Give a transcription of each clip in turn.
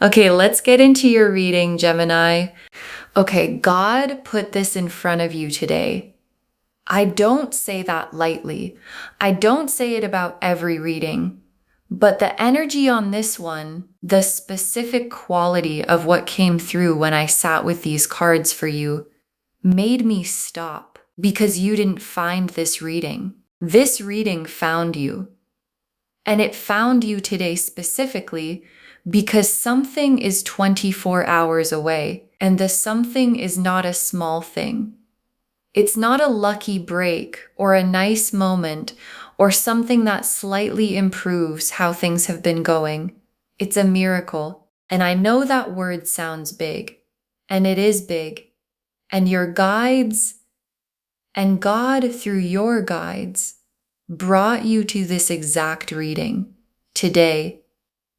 Okay, let's get into your reading, Gemini. Okay, God put this in front of you today. I don't say that lightly. I don't say it about every reading. But the energy on this one, the specific quality of what came through when I sat with these cards for you, made me stop because you didn't find this reading. This reading found you. And it found you today specifically because something is 24 hours away, and the something is not a small thing. It's not a lucky break or a nice moment or something that slightly improves how things have been going. It's a miracle. And I know that word sounds big, and it is big. And your guides and God through your guides brought you to this exact reading today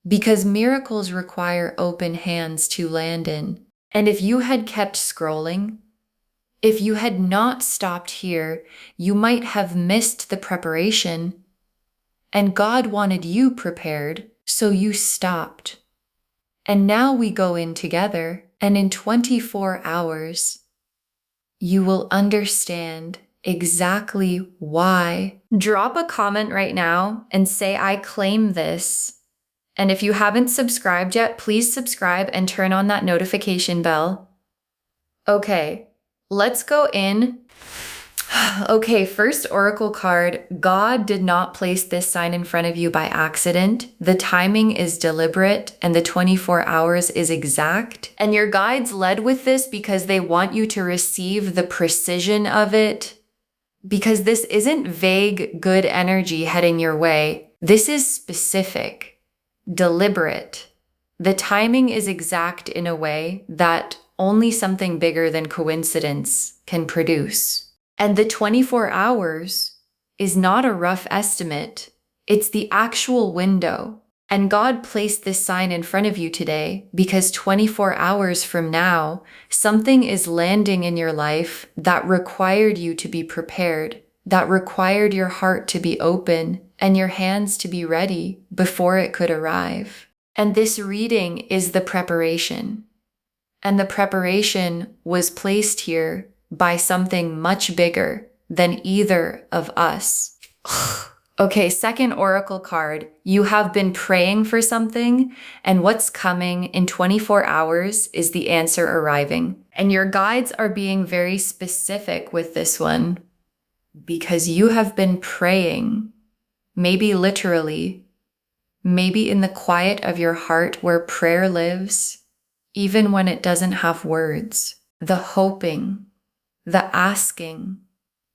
because miracles require open hands to land in. And if you had kept scrolling, if you had not stopped here, you might have missed the preparation. And God wanted you prepared, so you stopped. And now we go in together, and in 24 hours, you will understand exactly why. Drop a comment right now and say, I claim this. And if you haven't subscribed yet, please subscribe and turn on that notification bell. Okay, let's go in. Okay, first oracle card. God did not place this sign in front of you by accident. The timing is deliberate and the 24 hours is exact. And your guides led with this because they want you to receive the precision of it. Because this isn't vague, good energy heading your way. This is specific, deliberate. The timing is exact in a way that only something bigger than coincidence can produce. And the 24 hours is not a rough estimate. It's the actual window. And God placed this sign in front of you today because 24 hours from now, something is landing in your life that required you to be prepared, that required your heart to be open and your hands to be ready before it could arrive. And this reading is the preparation. And the preparation was placed here by something much bigger than either of us. Okay, second oracle card. You have been praying for something, and what's coming in 24 hours is the answer arriving. And your guides are being very specific with this one because you have been praying, maybe literally, maybe in the quiet of your heart where prayer lives, even when it doesn't have words. The hoping, the asking,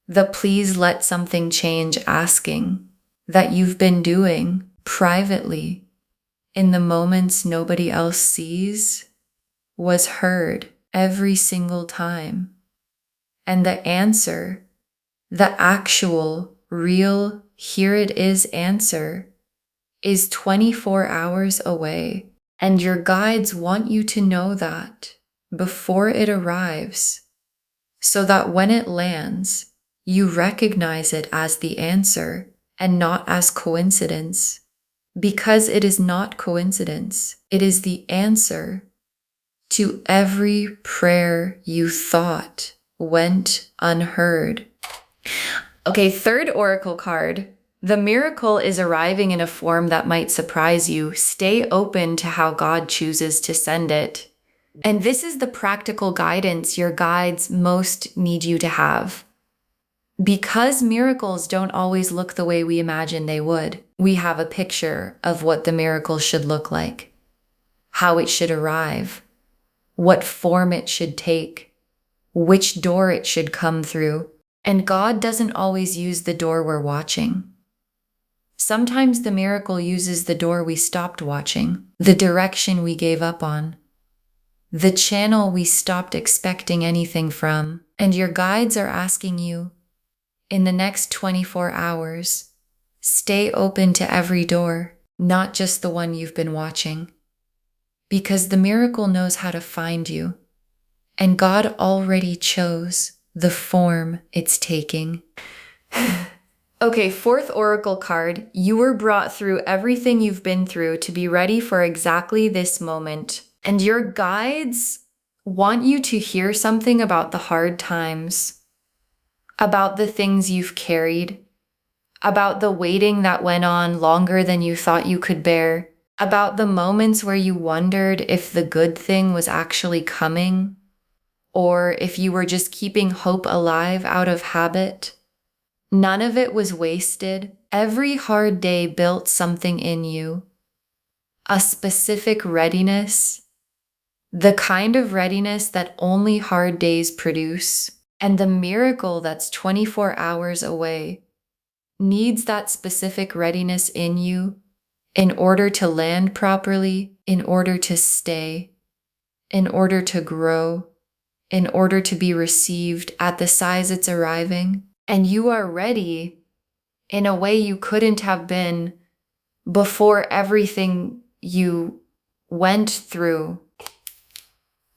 the please let something change asking that you've been doing privately in the moments nobody else sees was heard every single time. And the answer, the actual, real, here it is answer is 24 hours away. And your guides want you to know that before it arrives, so that when it lands, you recognize it as the answer and not as coincidence, because it is not coincidence. It is the answer to every prayer you thought went unheard. Okay, third oracle card. The miracle is arriving in a form that might surprise you. Stay open to how God chooses to send it. And this is the practical guidance your guides most need you to have. Because miracles don't always look the way we imagine they would, we have a picture of what the miracle should look like, how it should arrive, what form it should take, which door it should come through. And God doesn't always use the door we're watching. Sometimes the miracle uses the door we stopped watching, the direction we gave up on, the channel we stopped expecting anything from. And your guides are asking you, in the next 24 hours, stay open to every door, not just the one you've been watching. Because the miracle knows how to find you. And God already chose the form it's taking. Okay, fourth oracle card. You were brought through everything you've been through to be ready for exactly this moment. And your guides want you to hear something about the hard times, about the things you've carried, about the waiting that went on longer than you thought you could bear, about the moments where you wondered if the good thing was actually coming, or if you were just keeping hope alive out of habit. None of it was wasted. Every hard day built something in you, a specific readiness, the kind of readiness that only hard days produce, and the miracle that's 24 hours away needs that specific readiness in you in order to land properly, in order to stay, in order to grow, in order to be received at the size it's arriving. And you are ready in a way you couldn't have been before everything you went through.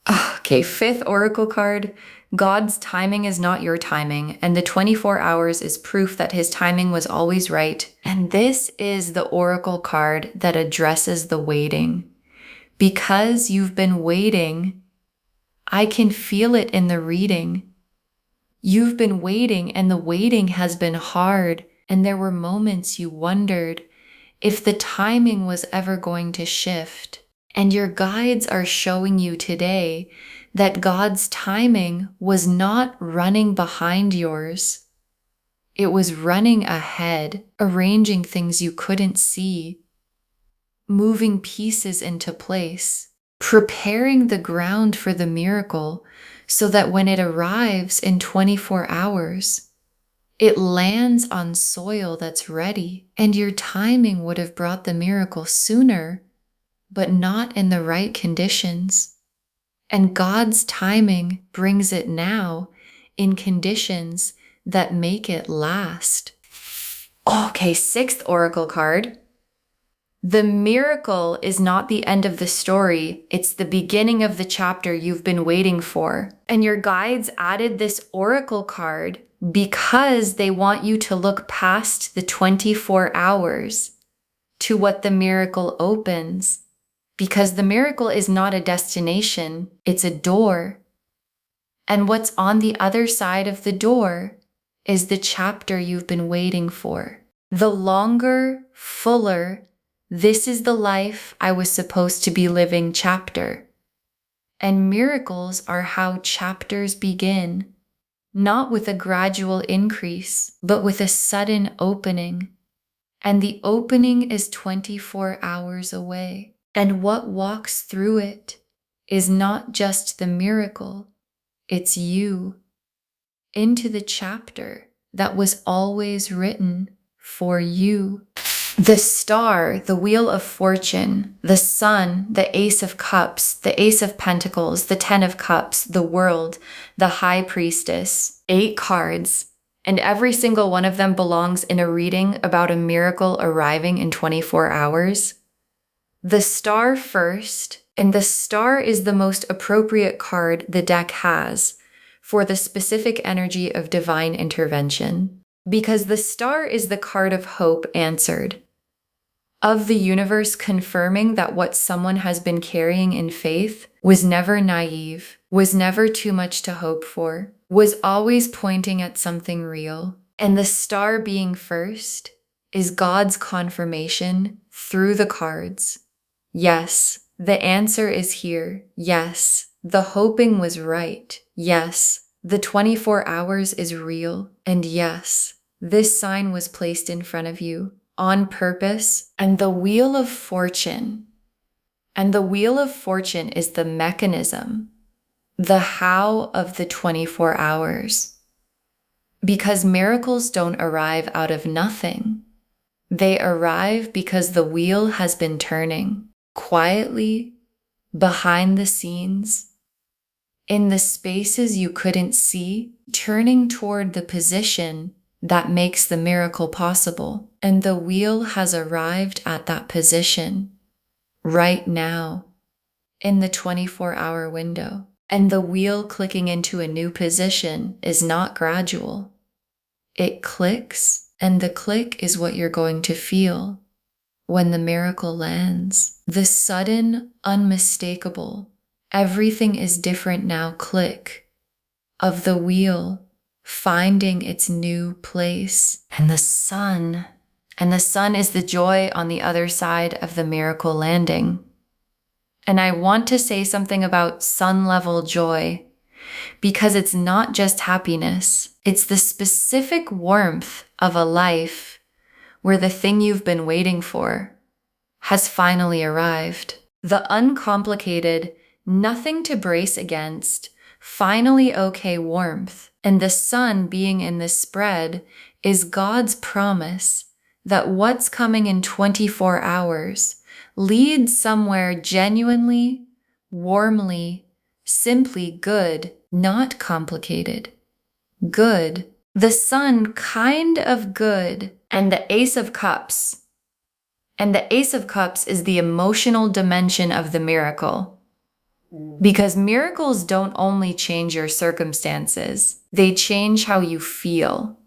Okay, fifth oracle card. God's timing is not your timing, and the 24 hours is proof that his timing was always right. And this is the oracle card that addresses the waiting. Because you've been waiting, I can feel it in the reading. You've been waiting, and the waiting has been hard, and there were moments you wondered if the timing was ever going to shift. And your guides are showing you today that God's timing was not running behind yours. It was running ahead, arranging things you couldn't see, moving pieces into place, preparing the ground for the miracle so that when it arrives in 24 hours, it lands on soil that's ready. And your timing would have brought the miracle sooner, but not in the right conditions. And God's timing brings it now in conditions that make it last. Okay, sixth oracle card. The miracle is not the end of the story. It's the beginning of the chapter you've been waiting for. And your guides added this oracle card because they want you to look past the 24 hours to what the miracle opens. Because the miracle is not a destination, it's a door. And what's on the other side of the door is the chapter you've been waiting for. The longer, fuller, this is the life I was supposed to be living chapter. And miracles are how chapters begin, not with a gradual increase, but with a sudden opening. And the opening is 24 hours away. And what walks through it is not just the miracle, it's you into the chapter that was always written for you. The star, the wheel of fortune, the sun, the ace of cups, the ace of pentacles, the 10 of cups, the world, the high priestess, 8 cards, and every single one of them belongs in a reading about a miracle arriving in 24 hours. The star first, and the star is the most appropriate card the deck has for the specific energy of divine intervention, because the star is the card of hope answered, of the universe confirming that what someone has been carrying in faith was never naive, was never too much to hope for, was always pointing at something real. And the star being first is God's confirmation through the cards. Yes, the answer is here. Yes, the hoping was right. Yes, the 24 hours is real. And yes, this sign was placed in front of you on purpose. And the wheel of fortune. And the wheel of fortune is the mechanism, the how of the 24 hours. Because miracles don't arrive out of nothing. They arrive because the wheel has been turning. Quietly, behind the scenes, in the spaces you couldn't see, turning toward the position that makes the miracle possible. And the wheel has arrived at that position right now in the 24-hour window. And the wheel clicking into a new position is not gradual. It clicks And the click is what you're going to feel when the miracle lands. The sudden, unmistakable, everything is different now click of the wheel finding its new place. And the sun is the joy on the other side of the miracle landing. And I want to say something about sun level joy, because it's not just happiness. It's the specific warmth of a life where the thing you've been waiting for has finally arrived. The uncomplicated, nothing to brace against, finally okay warmth. And the sun being in this spread is God's promise that what's coming in 24 hours leads somewhere genuinely, warmly, simply good, not complicated. Good. The sun kind of good. And the Ace of Cups. And the Ace of Cups is the emotional dimension of the miracle. Because miracles don't only change your circumstances, they change how you feel.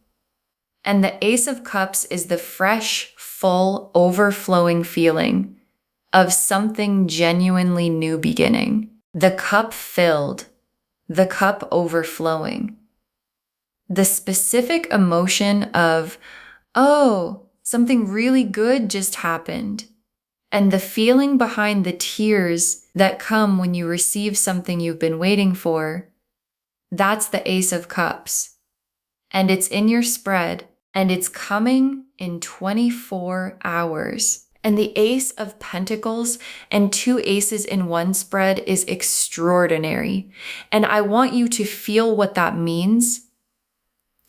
And the Ace of Cups is the fresh, full, overflowing feeling of something genuinely new beginning. The cup filled, the cup overflowing. The specific emotion of, oh, something really good just happened. And the feeling behind the tears that come when you receive something you've been waiting for, that's the Ace of Cups. And it's in your spread, and it's coming in 24 hours. And the Ace of Pentacles and two aces in one spread is extraordinary. And I want you to feel what that means,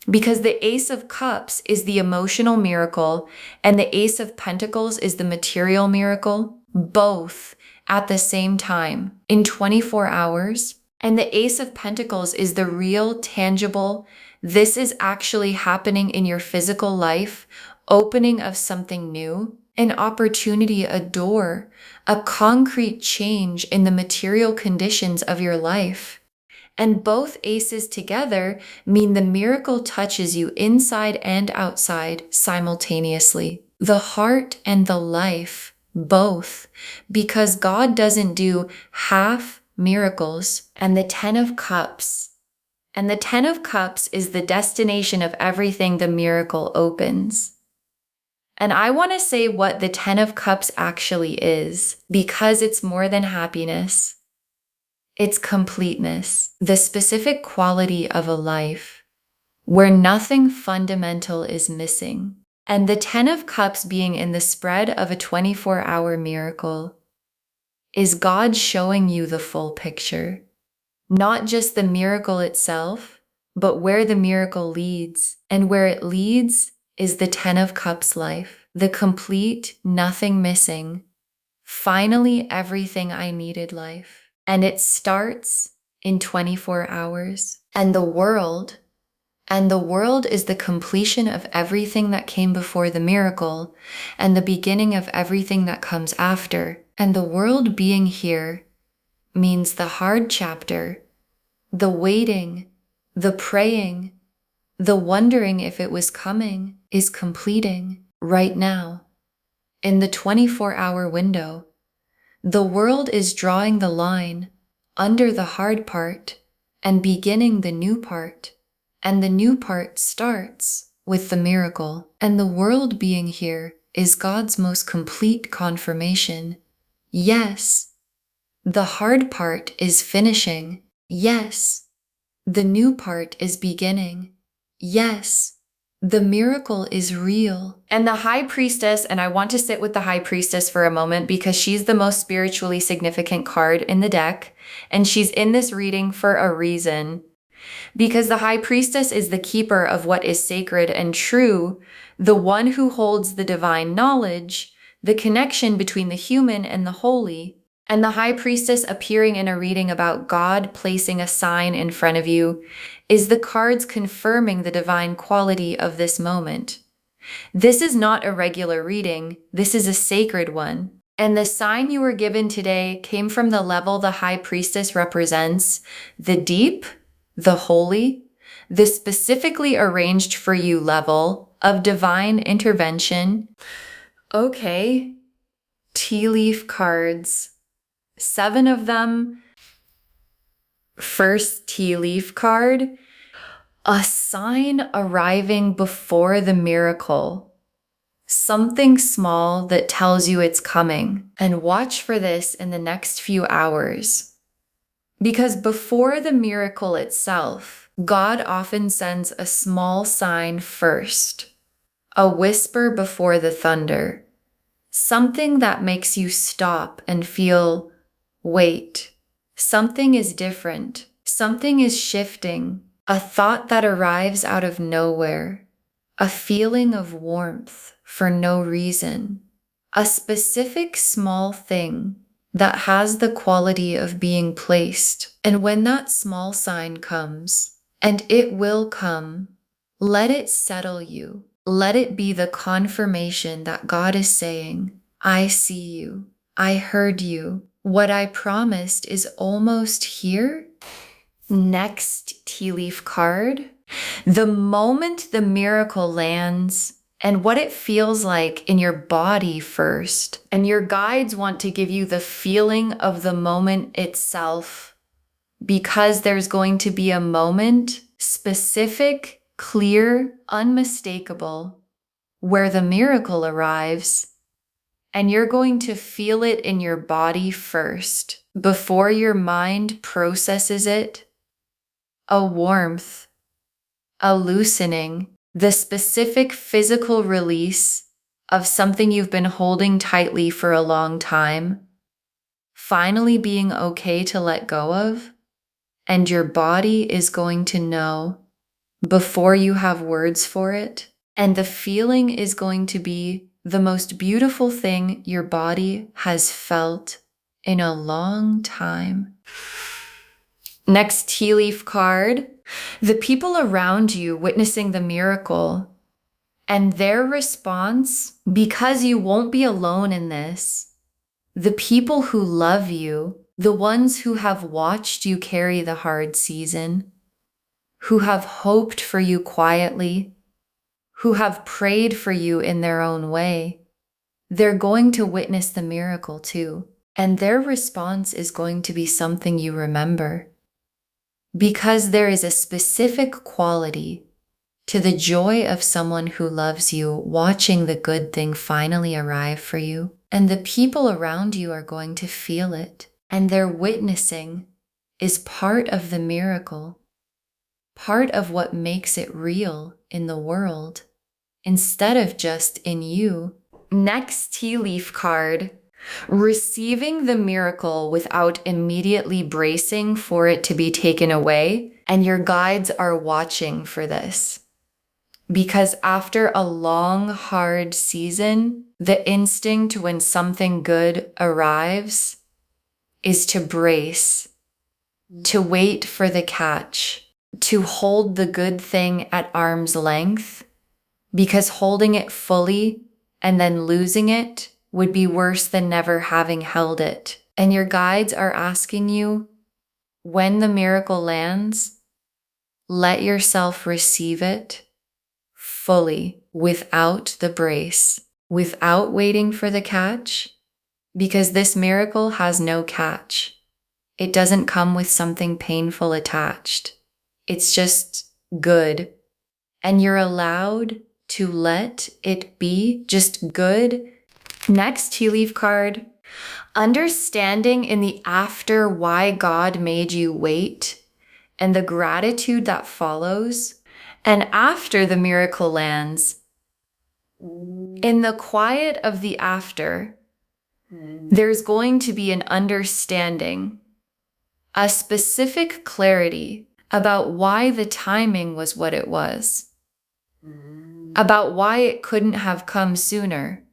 because the Ace of Cups is the emotional miracle and the Ace of Pentacles is the material miracle, both at the same time in 24 hours. And the Ace of Pentacles is the real, tangible, this is actually happening in your physical life, opening of something new, an opportunity, a door, a concrete change in the material conditions of your life. And both aces together mean the miracle touches you inside and outside simultaneously. The heart and the life, both, because God doesn't do half miracles. And the Ten of Cups. And the Ten of Cups is the destination of everything the miracle opens. And I want to say what the Ten of Cups actually is, because it's more than happiness. It's completeness, the specific quality of a life where nothing fundamental is missing. And the Ten of Cups being in the spread of a 24-hour miracle is God showing you the full picture. Not just the miracle itself, but where the miracle leads. And where it leads is the Ten of Cups life, the complete, nothing missing, finally everything I needed life. And it starts in 24 hours. And the world is the completion of everything that came before the miracle and the beginning of everything that comes after. And the world being here means the hard chapter, the waiting, the praying, the wondering if it was coming is completing right now. In the 24-hour window, the world is drawing the line under the hard part and beginning the new part. And the new part starts with the miracle. And the world being here is God's most complete confirmation. Yes, the hard part is finishing. Yes, the new part is beginning. Yes, the miracle is real. And the High Priestess, and I want to sit with the High Priestess for a moment because she's the most spiritually significant card in the deck, and she's in this reading for a reason. Because the High Priestess is the keeper of what is sacred and true, the one who holds the divine knowledge, the connection between the human and the holy. And the High Priestess appearing in a reading about God placing a sign in front of you is the cards confirming the divine quality of this moment. This is not a regular reading, this is a sacred one. And the sign you were given today came from the level the High Priestess represents, the deep, the holy, the specifically arranged for you level of divine intervention. Okay, tea leaf cards, 7 of them. First tea leaf card, a sign arriving before the miracle. Something small that tells you it's coming. And watch for this in the next few hours. Because before the miracle itself, God often sends a small sign first. A whisper before the thunder. Something that makes you stop and feel, wait. Something is different. Something is shifting. A thought that arrives out of nowhere. A feeling of warmth for no reason. A specific small thing that has the quality of being placed. And when that small sign comes, and it will come, let it settle you. Let it be the confirmation that God is saying, I see you. I heard you. What I promised is almost here. Next tea leaf card. The moment the miracle lands and what it feels like in your body first. And your guides want to give you the feeling of the moment itself because there's going to be a moment, specific, clear, unmistakable, where the miracle arrives. And you're going to feel it in your body first, before your mind processes it. A warmth, a loosening, the specific physical release of something you've been holding tightly for a long time, finally being okay to let go of, and your body is going to know before you have words for it, and the feeling is going to be the most beautiful thing your body has felt in a long time. Next tea leaf card, the people around you witnessing the miracle and their response, because you won't be alone in this. The people who love you, the ones who have watched you carry the hard season, who have hoped for you quietly, who have prayed for you in their own way, they're going to witness the miracle too. And their response is going to be something you remember. Because there is a specific quality to the joy of someone who loves you watching the good thing finally arrive for you. And the people around you are going to feel it. And their witnessing is part of the miracle, part of what makes it real in the world, instead of just in you. Next tea leaf card, receiving the miracle without immediately bracing for it to be taken away. And your guides are watching for this. Because after a long, hard season, the instinct when something good arrives is to brace, to wait for the catch, to hold the good thing at arm's length, because holding it fully and then losing it would be worse than never having held it. And your guides are asking you, when the miracle lands, let yourself receive it fully, without the brace, without waiting for the catch, because this miracle has no catch. It doesn't come with something painful attached. It's just good. And you're allowed to let it be just good. Next tea leaf card, understanding in the after why God made you wait and the gratitude that follows. And after the miracle lands, in the quiet of the after, there's going to be an understanding, a specific clarity about why the timing was what it was, about why it couldn't have come sooner,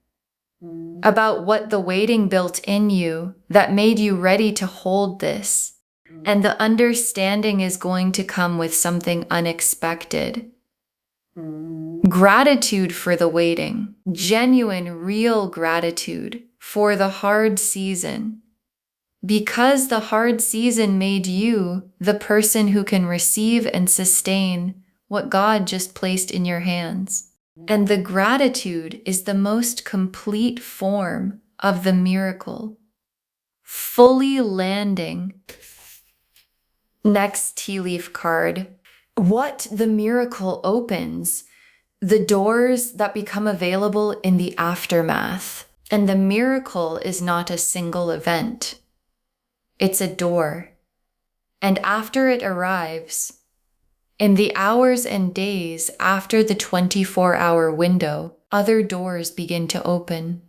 about what the waiting built in you that made you ready to hold this. And the understanding is going to come with something unexpected. Gratitude for the waiting, genuine, real gratitude for the hard season. Because the hard season made you the person who can receive and sustain what God just placed in your hands. And the gratitude is the most complete form of the miracle, fully landing. Next tea leaf card. What the miracle opens, the doors that become available in the aftermath. And the miracle is not a single event. It's a door. And after it arrives, in the hours and days after the 24-hour window, other doors begin to open.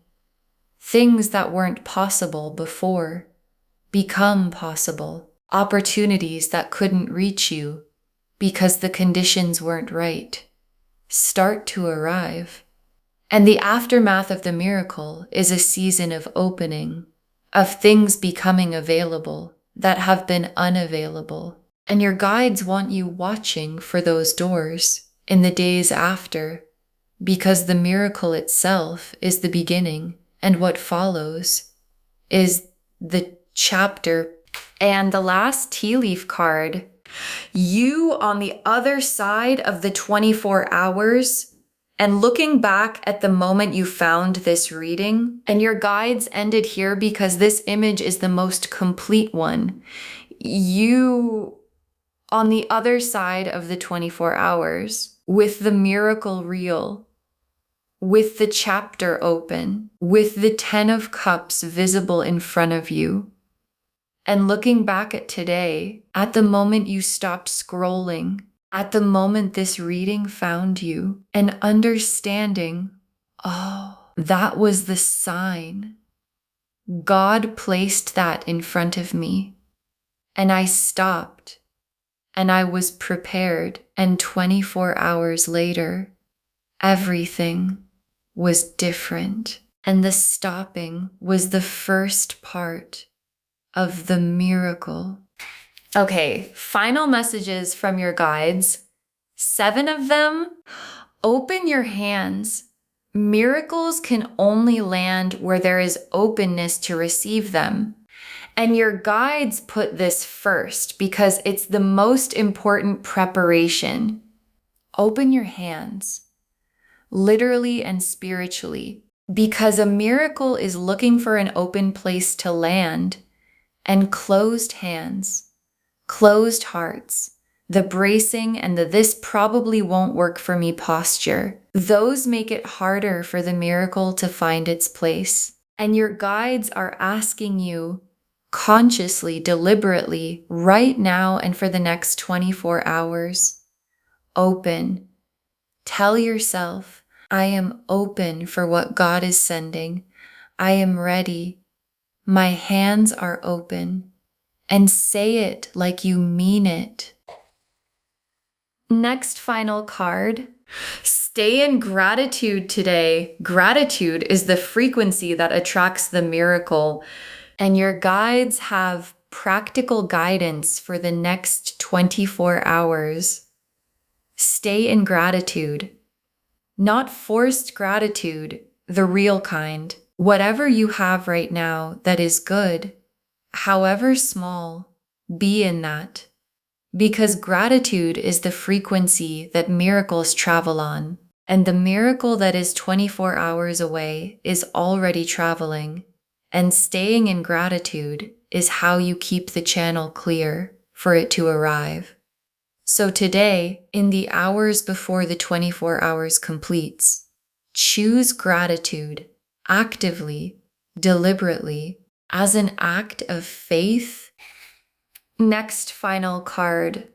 Things that weren't possible before become possible. Opportunities that couldn't reach you because the conditions weren't right start to arrive. And the aftermath of the miracle is a season of opening, of things becoming available that have been unavailable. And your guides want you watching for those doors in the days after, because the miracle itself is the beginning, and what follows is the chapter. And the last tea leaf card, you on the other side of the 24 hours, and looking back at the moment you found this reading, and your guides ended here because this image is the most complete one. You on the other side of the 24 hours, with the miracle real, with the chapter open, with the 10 of Cups visible in front of you, and looking back at today, at the moment you stopped scrolling, at the moment this reading found you, and understanding, oh, that was the sign. God placed that in front of me, and I stopped, and I was prepared, and 24 hours later, everything was different, and the stopping was the first part of the miracle. Okay, final messages from your guides. 7 of them. Open your hands. Miracles can only land where there is openness to receive them. And your guides put this first because it's the most important preparation. Open your hands, literally and spiritually, because a miracle is looking for an open place to land. And closed hands, closed hearts, the bracing and the "this probably won't work for me" posture, those make it harder for the miracle to find its place. And your guides are asking you consciously, deliberately, right now and for the next 24 hours, open. Tell yourself, I am open for what God is sending. I am ready. My hands are open, and say it like you mean it. Next final card. Stay in gratitude today. Gratitude is the frequency that attracts the miracle, and your guides have practical guidance for the next 24 hours. Stay in gratitude, not forced gratitude, the real kind. Whatever you have right now that is good, however small, be in that. Because gratitude is the frequency that miracles travel on. And the miracle that is 24 hours away is already traveling. And staying in gratitude is how you keep the channel clear for it to arrive. So today, in the hours before the 24 hours completes, choose gratitude actively, deliberately, as an act of faith. Next final card.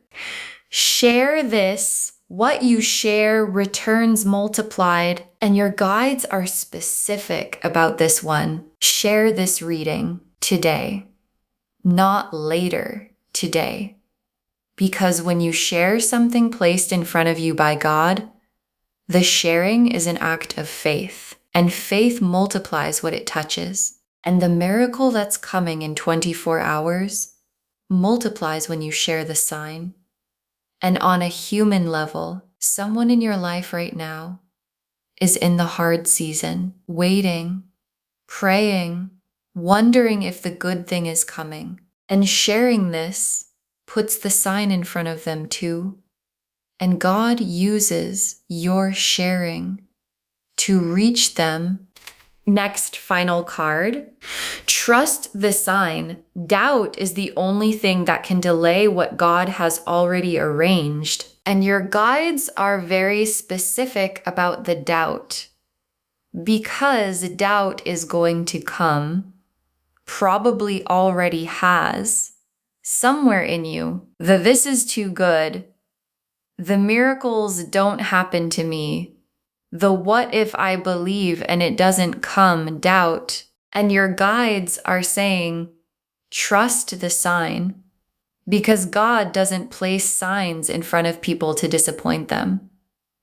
Share this. What you share returns multiplied, and your guides are specific about this one. Share this reading today, not later, today. Because when you share something placed in front of you by God, the sharing is an act of faith. And faith multiplies what it touches. And the miracle that's coming in 24 hours multiplies when you share the sign. And on a human level, someone in your life right now is in the hard season, waiting, praying, wondering if the good thing is coming. And sharing this puts the sign in front of them too. And God uses your sharing to reach them. Next, final card. Trust the sign. Doubt is the only thing that can delay what God has already arranged. And your guides are very specific about the doubt, because doubt is going to come, probably already has, somewhere in you. The "this is too good," the "miracles don't happen to me," the "what if I believe and it doesn't come" doubt. And your guides are saying, trust the sign, because God doesn't place signs in front of people to disappoint them.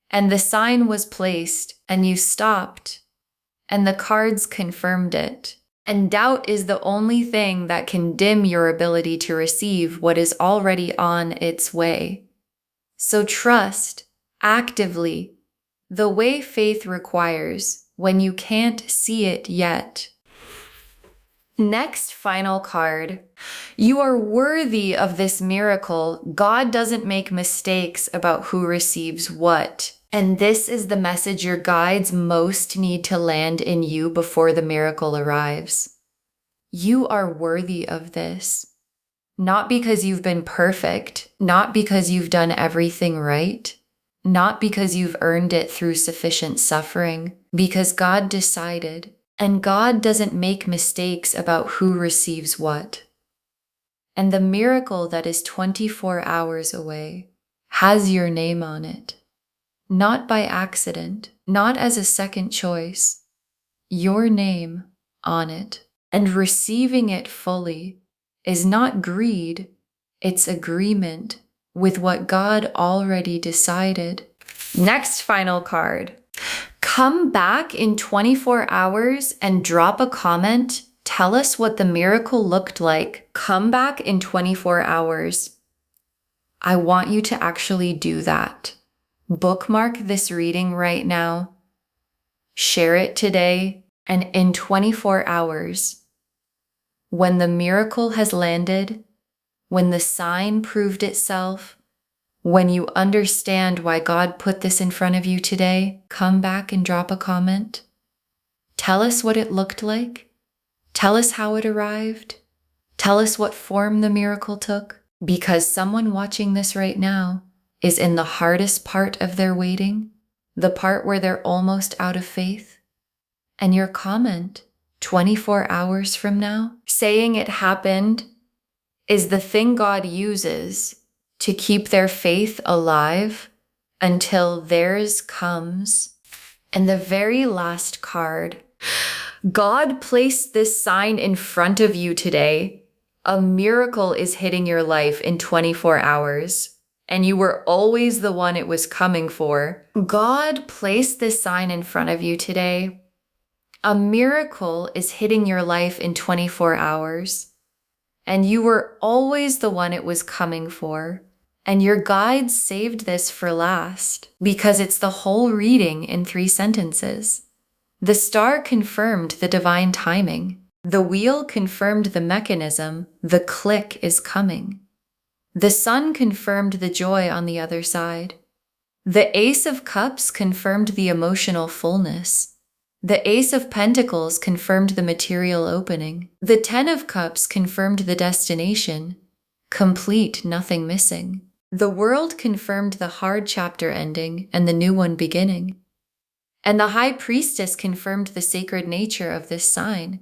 And the sign was placed, and you stopped, and the cards confirmed it. And doubt is the only thing that can dim your ability to receive what is already on its way. So trust, actively, the way faith requires, when you can't see it yet. Next, final card. You are worthy of this miracle. God doesn't make mistakes about who receives what. And this is the message your guides most need to land in you before the miracle arrives. You are worthy of this. Not because you've been perfect, not because you've done everything right, not because you've earned it through sufficient suffering, because God decided. And God doesn't make mistakes about who receives what. And the miracle that is 24 hours away has your name on it. Not by accident, not as a second choice. Your name on it. And receiving it fully is not greed, it's agreement with what God already decided. Next final card. Come back in 24 hours and drop a comment. Tell us what the miracle looked like. Come back in 24 hours. I want you to actually do that. Bookmark this reading right now. Share it today, and in 24 hours, when the miracle has landed, when the sign proved itself, when you understand why God put this in front of you today, come back and drop a comment. Tell us what it looked like. Tell us how it arrived. Tell us what form the miracle took. Because someone watching this right now is in the hardest part of their waiting, the part where they're almost out of faith. And your comment, 24 hours from now, saying it happened, is the thing God uses to keep their faith alive until theirs comes. And the very last card. God placed this sign in front of you today. A miracle is hitting your life in 24 hours, and you were always the one it was coming for. God placed this sign in front of you today. A miracle is hitting your life in 24 hours, and you were always the one it was coming for. And your guides saved this for last, because it's the whole reading in 3 sentences. The star confirmed the divine timing. The wheel confirmed the mechanism. The click is coming. The sun confirmed the joy on the other side. The Ace of Cups confirmed the emotional fullness. The Ace of Pentacles confirmed the material opening. The 10 of Cups confirmed the destination. Complete, nothing missing. The World confirmed the hard chapter ending and the new one beginning. And the High Priestess confirmed the sacred nature of this sign.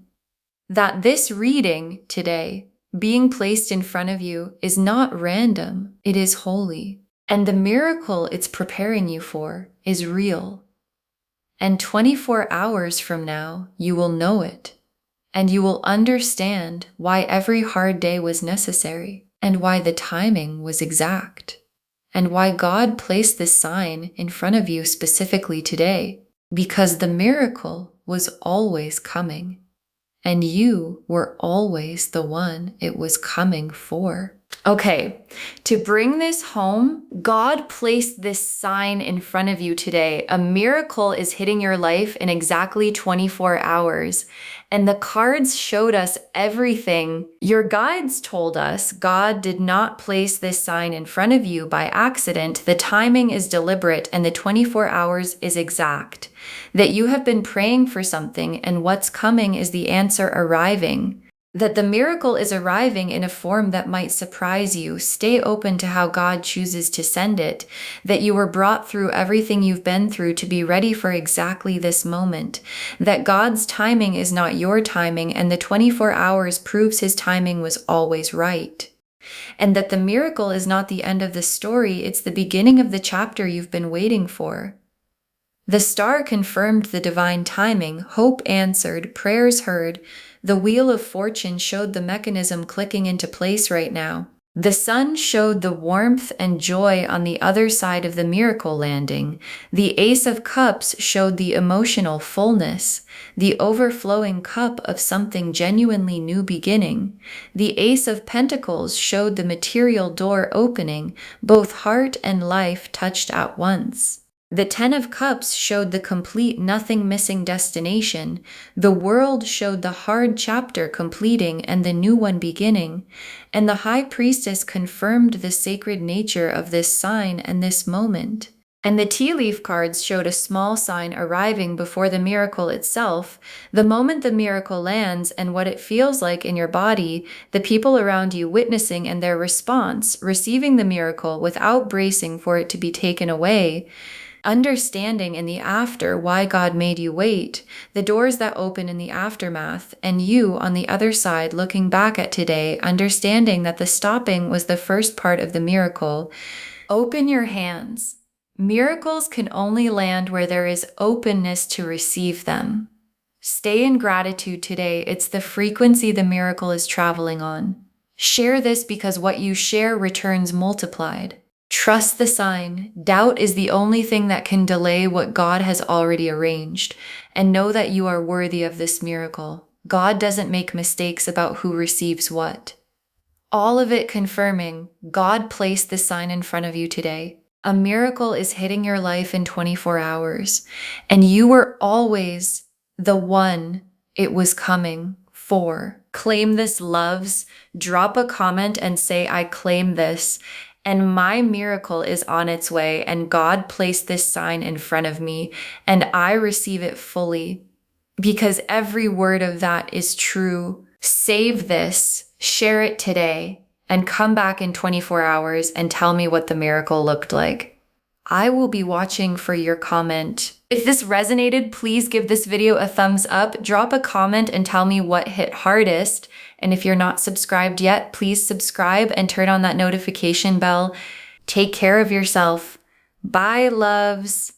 That this reading today, being placed in front of you, is not random, it is holy. And the miracle it's preparing you for is real. And 24 hours from now, you will know it. And you will understand why every hard day was necessary, and why the timing was exact, and why God placed this sign in front of you specifically today, because the miracle was always coming, and you were always the one it was coming for. Okay, to bring this home, God placed this sign in front of you today. A miracle is hitting your life in exactly 24 hours. And the cards showed us everything. Your guides told us God did not place this sign in front of you by accident. The timing is deliberate and the 24 hours is exact. That you have been praying for something and what's coming is the answer arriving. That the miracle is arriving in a form that might surprise you. Stay open to how God chooses to send it. That you were brought through everything you've been through to be ready for exactly this moment. That God's timing is not your timing, and the 24 hours proves his timing was always right. And that the miracle is not the end of the story, it's the beginning of the chapter you've been waiting for. The star confirmed the divine timing, hope answered, prayers heard. The wheel of fortune showed the mechanism clicking into place right now. The sun showed the warmth and joy on the other side of the miracle landing. The Ace of Cups showed the emotional fullness, the overflowing cup of something genuinely new beginning. The Ace of Pentacles showed the material door opening, both heart and life touched at once. The Ten of Cups showed the complete nothing missing destination. The World showed the hard chapter completing and the new one beginning. And the High Priestess confirmed the sacred nature of this sign and this moment. And the tea leaf cards showed a small sign arriving before the miracle itself. The moment the miracle lands and what it feels like in your body, the people around you witnessing and their response, receiving the miracle without bracing for it to be taken away. Understanding in the after why God made you wait, the doors that open in the aftermath, and you on the other side looking back at today, understanding that the stopping was the first part of the miracle. Open your hands. Miracles can only land where there is openness to receive them. Stay in gratitude today. It's the frequency the miracle is traveling on. Share this because what you share returns multiplied. Trust the sign. Doubt is the only thing that can delay what God has already arranged. And know that you are worthy of this miracle. God doesn't make mistakes about who receives what. All of it confirming, God placed this sign in front of you today. A miracle is hitting your life in 24 hours. And you were always the one it was coming for. Claim this, loves. Drop a comment and say, I claim this. And my miracle is on its way, and God placed this sign in front of me, and I receive it fully, because every word of that is true. Save this, share it today, and come back in 24 hours and tell me what the miracle looked like. I will be watching for your comment. If this resonated, please give this video a thumbs up, drop a comment and tell me what hit hardest. And if you're not subscribed yet, please subscribe and turn on that notification bell. Take care of yourself. Bye, loves.